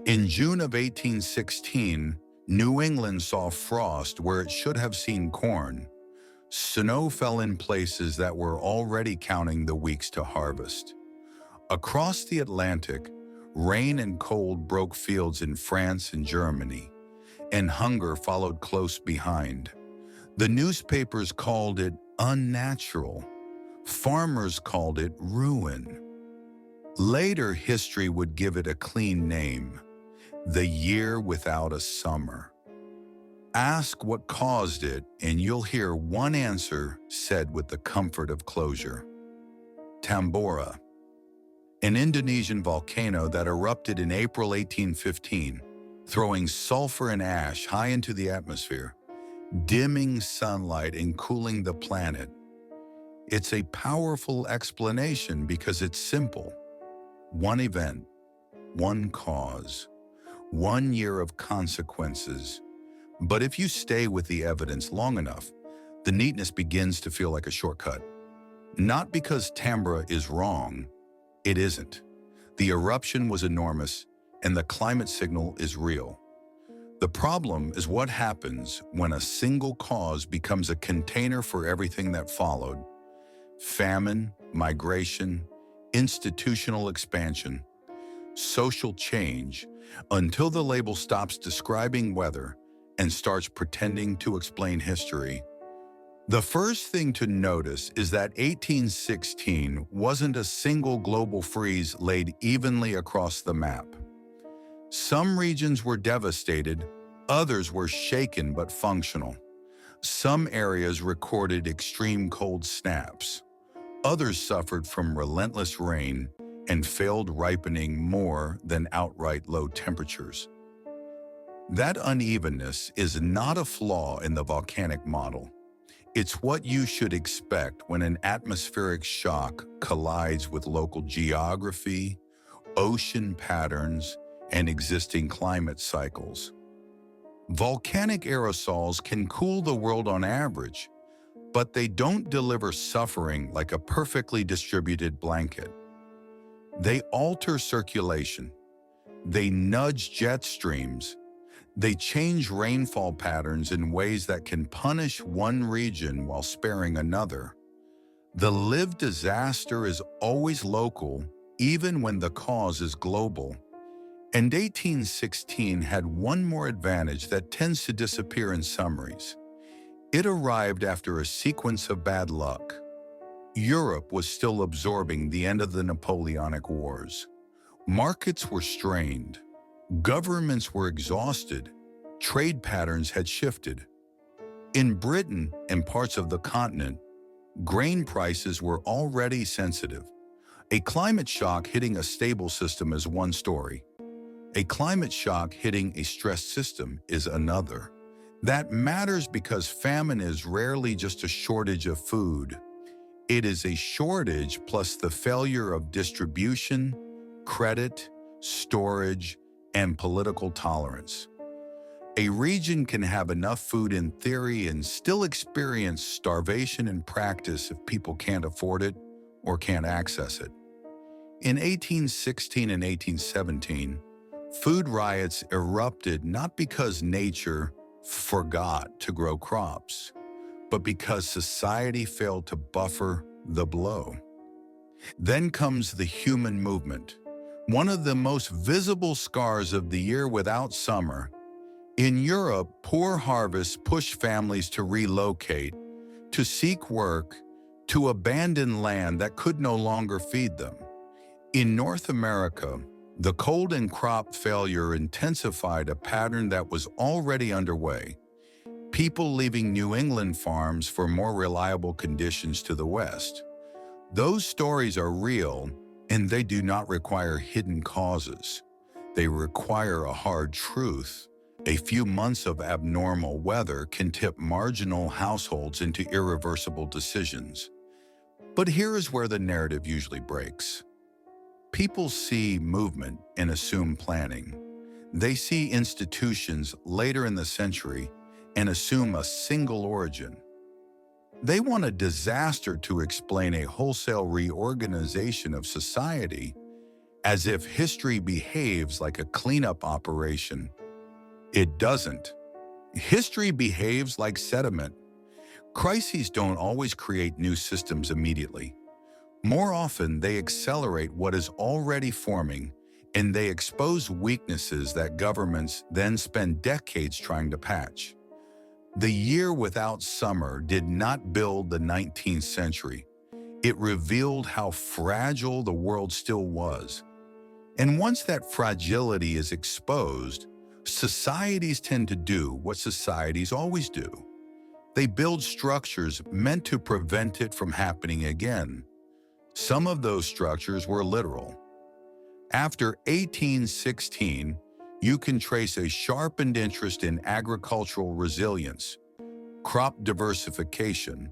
In June of 1816, New England saw frost where it should have seen corn. Snow fell in places that were already counting the weeks to harvest. Across the Atlantic, rain and cold broke fields in France and Germany, and hunger followed close behind. The newspapers called it unnatural. Farmers called it ruin. Later, history would give it a clean name: the year without a summer. Ask what caused it, and you'll hear one answer said with the comfort of closure: Tambora, an Indonesian volcano that erupted in April 1815, throwing sulfur and ash high into the atmosphere, dimming sunlight and cooling the planet. It's a powerful explanation because it's simple. One event, one cause, 1 year of consequences. But if you stay with the evidence long enough, the neatness begins to feel like a shortcut. Not because Tambora is wrong, it isn't. The eruption was enormous, and the climate signal is real. The problem is what happens when a single cause becomes a container for everything that followed: famine, migration, institutional expansion, social change, until the label stops describing weather and starts pretending to explain history. The first thing to notice is that 1816 wasn't a single global freeze laid evenly across the map. Some regions were devastated, others were shaken but functional. Some areas recorded extreme cold snaps. Others suffered from relentless rain and failed ripening more than outright low temperatures. That unevenness is not a flaw in the volcanic model. It's what you should expect when an atmospheric shock collides with local geography, ocean patterns, and existing climate cycles. Volcanic aerosols can cool the world on average, but they don't deliver suffering like a perfectly distributed blanket. They alter circulation. They nudge jet streams. They change rainfall patterns in ways that can punish one region while sparing another. The lived disaster is always local, even when the cause is global. And 1816 had one more advantage that tends to disappear in summaries. It arrived after a sequence of bad luck. Europe was still absorbing the end of the Napoleonic Wars. Markets were strained. Governments were exhausted. Trade patterns had shifted. In Britain and parts of the continent, grain prices were already sensitive. A climate shock hitting a stable system is one story. A climate shock hitting a stressed system is another. That matters because famine is rarely just a shortage of food. It is a shortage plus the failure of distribution, credit, storage, and political tolerance. A region can have enough food in theory and still experience starvation in practice if people can't afford it or can't access it. In 1816 and 1817, food riots erupted not because nature forgot to grow crops, but because society failed to buffer the blow. Then comes the human movement, one of the most visible scars of the year without summer. In Europe, poor harvests pushed families to relocate, to seek work, to abandon land that could no longer feed them. In North America, the cold and crop failure intensified a pattern that was already underway: people leaving New England farms for more reliable conditions to the West. Those stories are real, and they do not require hidden causes. They require a hard truth. A few months of abnormal weather can tip marginal households into irreversible decisions. But here is where the narrative usually breaks. People see movement and assume planning. They see institutions later in the century and assume a single origin. They want a disaster to explain a wholesale reorganization of society, as if history behaves like a cleanup operation. It doesn't. History behaves like sediment. Crises don't always create new systems immediately. More often, they accelerate what is already forming, and they expose weaknesses that governments then spend decades trying to patch. The year without summer did not build the 19th century. It revealed how fragile the world still was. And once that fragility is exposed, societies tend to do what societies always do. They build structures meant to prevent it from happening again. Some of those structures were literal. After 1816, you can trace a sharpened interest in agricultural resilience, crop diversification,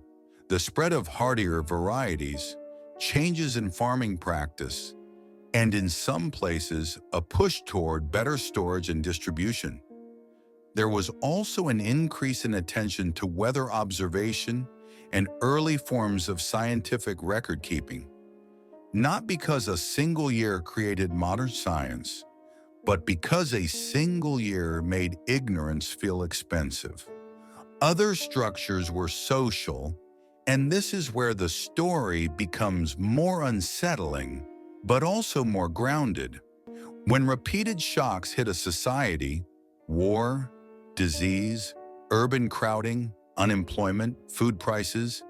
the spread of hardier varieties, changes in farming practice, and in some places, a push toward better storage and distribution. There was also an increase in attention to weather observation and early forms of scientific record-keeping, not because a single year created modern science, but because a single year made ignorance feel expensive. Other structures were social, and this is where the story becomes more unsettling, but also more grounded. When repeated shocks hit a society, war, disease, urban crowding, unemployment, food prices,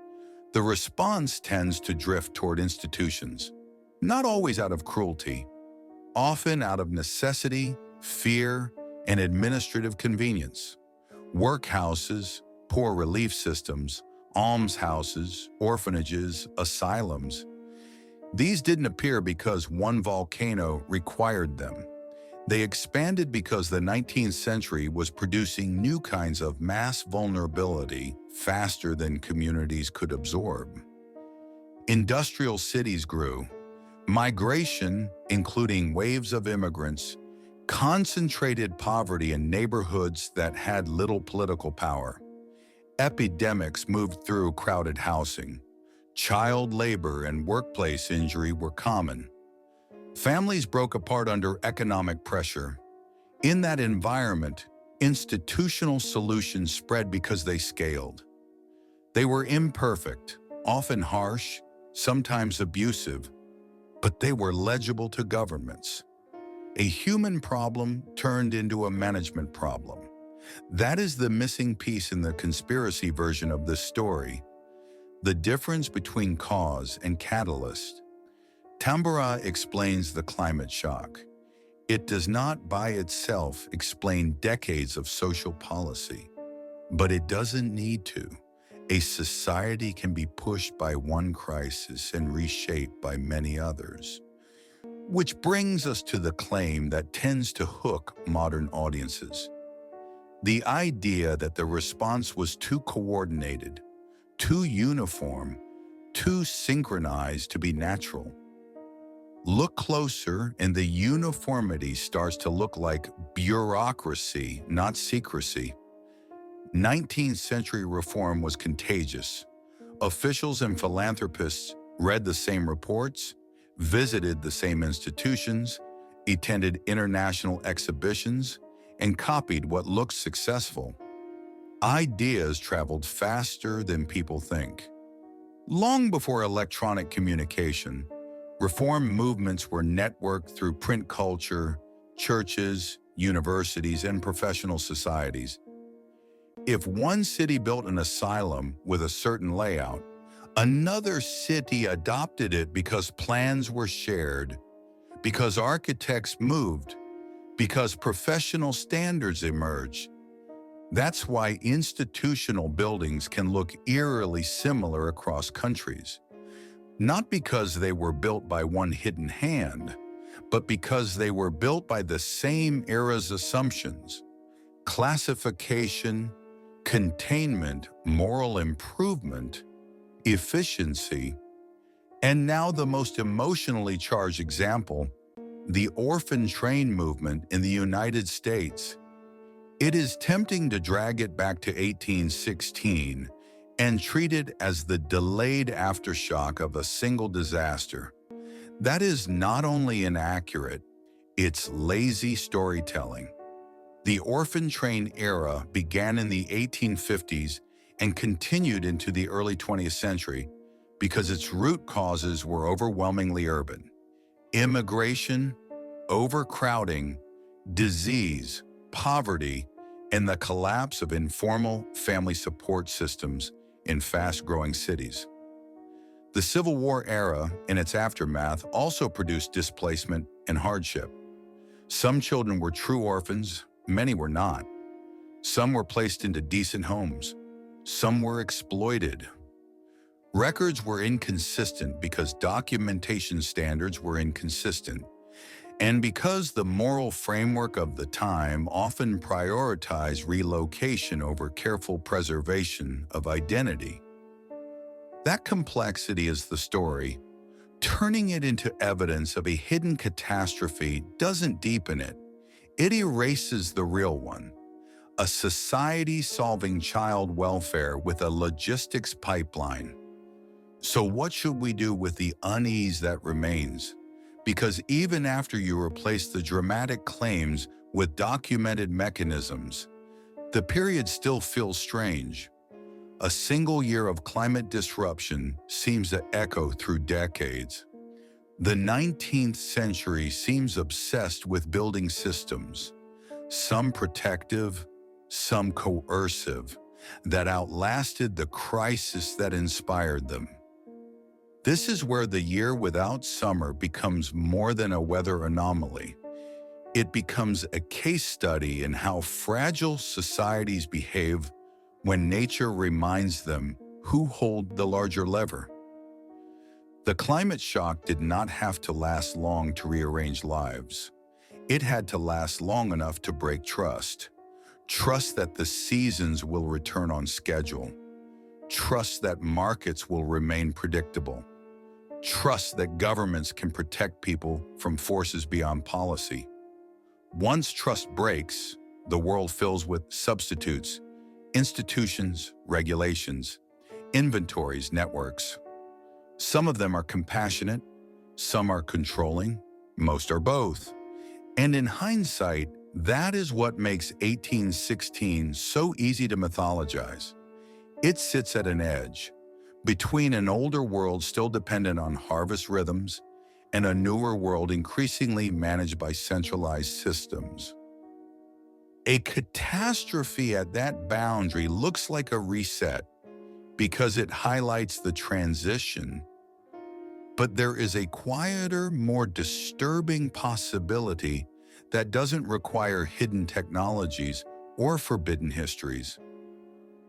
the response tends to drift toward institutions, not always out of cruelty, often out of necessity, fear, and administrative convenience. Workhouses, poor relief systems, almshouses, orphanages, asylums. These didn't appear because one volcano required them. They expanded because the 19th century was producing new kinds of mass vulnerability faster than communities could absorb. Industrial cities grew. Migration, including waves of immigrants, concentrated poverty in neighborhoods that had little political power. Epidemics moved through crowded housing. Child labor and workplace injury were common. Families broke apart under economic pressure. In that environment, institutional solutions spread because they scaled. They were imperfect, often harsh, sometimes abusive, but they were legible to governments. A human problem turned into a management problem. That is the missing piece in the conspiracy version of this story. The difference between cause and catalyst. Tambora explains the climate shock. It does not by itself explain decades of social policy, but it doesn't need to. A society can be pushed by one crisis and reshaped by many others. Which brings us to the claim that tends to hook modern audiences. The idea that the response was too coordinated, too uniform, too synchronized to be natural. Look closer and the uniformity starts to look like bureaucracy, not secrecy. 19th century reform was contagious. Officials and philanthropists read the same reports, visited the same institutions, attended international exhibitions, and copied what looked successful. Ideas traveled faster than people think. Long before electronic communication, reform movements were networked through print culture, churches, universities, and professional societies. If one city built an asylum with a certain layout, another city adopted it because plans were shared, because architects moved, because professional standards emerged. That's why institutional buildings can look eerily similar across countries. Not because they were built by one hidden hand, but because they were built by the same era's assumptions: classification, containment, moral improvement, efficiency, and now the most emotionally charged example, the orphan train movement in the United States. It is tempting to drag it back to 1816 and treat it as the delayed aftershock of a single disaster. That is not only inaccurate, it's lazy storytelling. The orphan train era began in the 1850s and continued into the early 20th century because its root causes were overwhelmingly urban. Immigration, overcrowding, disease, poverty, and the collapse of informal family support systems in fast-growing cities. The Civil War era and its aftermath also produced displacement and hardship. Some children were true orphans, many were not. Some were placed into decent homes. Some were exploited. Records were inconsistent because documentation standards were inconsistent, and because the moral framework of the time often prioritized relocation over careful preservation of identity. That complexity is the story. Turning it into evidence of a hidden catastrophe doesn't deepen it. It erases the real one. A society solving child welfare with a logistics pipeline. So what should we do with the unease that remains? Because even after you replace the dramatic claims with documented mechanisms, the period still feels strange. A single year of climate disruption seems to echo through decades. The 19th century seems obsessed with building systems, some protective, some coercive, that outlasted the crisis that inspired them. This is where the year without summer becomes more than a weather anomaly. It becomes a case study in how fragile societies behave when nature reminds them who hold the larger lever. The climate shock did not have to last long to rearrange lives. It had to last long enough to break trust. Trust that the seasons will return on schedule. Trust that markets will remain predictable. Trust that governments can protect people from forces beyond policy. Once trust breaks, the world fills with substitutes, institutions, regulations, inventories, networks. Some of them are compassionate, some are controlling, most are both. And in hindsight, that is what makes 1816 so easy to mythologize. It sits at an edge, between an older world still dependent on harvest rhythms and a newer world increasingly managed by centralized systems. A catastrophe at that boundary looks like a reset because it highlights the transition, but there is a quieter, more disturbing possibility that doesn't require hidden technologies or forbidden histories.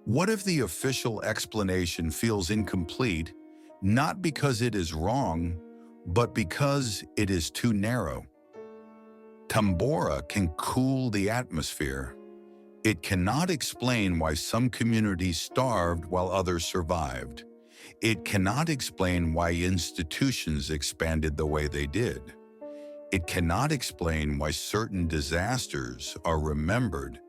What if the official explanation feels incomplete, not because it is wrong, but because it is too narrow? Tambora can cool the atmosphere. It cannot explain why some communities starved while others survived. It cannot explain why institutions expanded the way they did. It cannot explain why certain disasters are remembered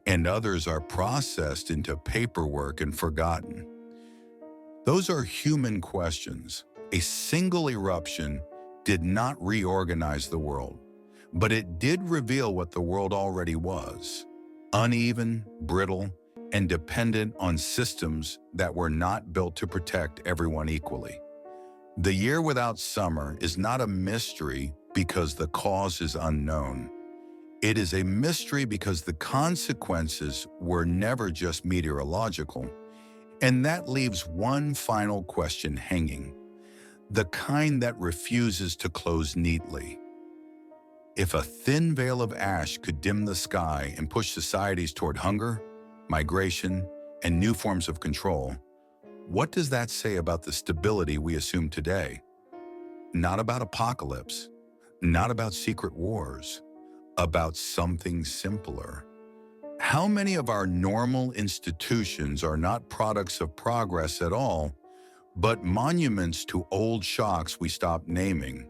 and others are processed into paperwork and forgotten. Those are human questions. A single eruption did not reorganize the world, but it did reveal what the world already was: uneven, brittle, and dependent on systems that were not built to protect everyone equally. The year without summer is not a mystery because the cause is unknown. It is a mystery because the consequences were never just meteorological, and that leaves one final question hanging, the kind that refuses to close neatly. If a thin veil of ash could dim the sky and push societies toward hunger, migration, and new forms of control, what does that say about the stability we assume today? Not about apocalypse, not about secret wars, about something simpler. How many of our normal institutions are not products of progress at all, but monuments to old shocks we stopped naming?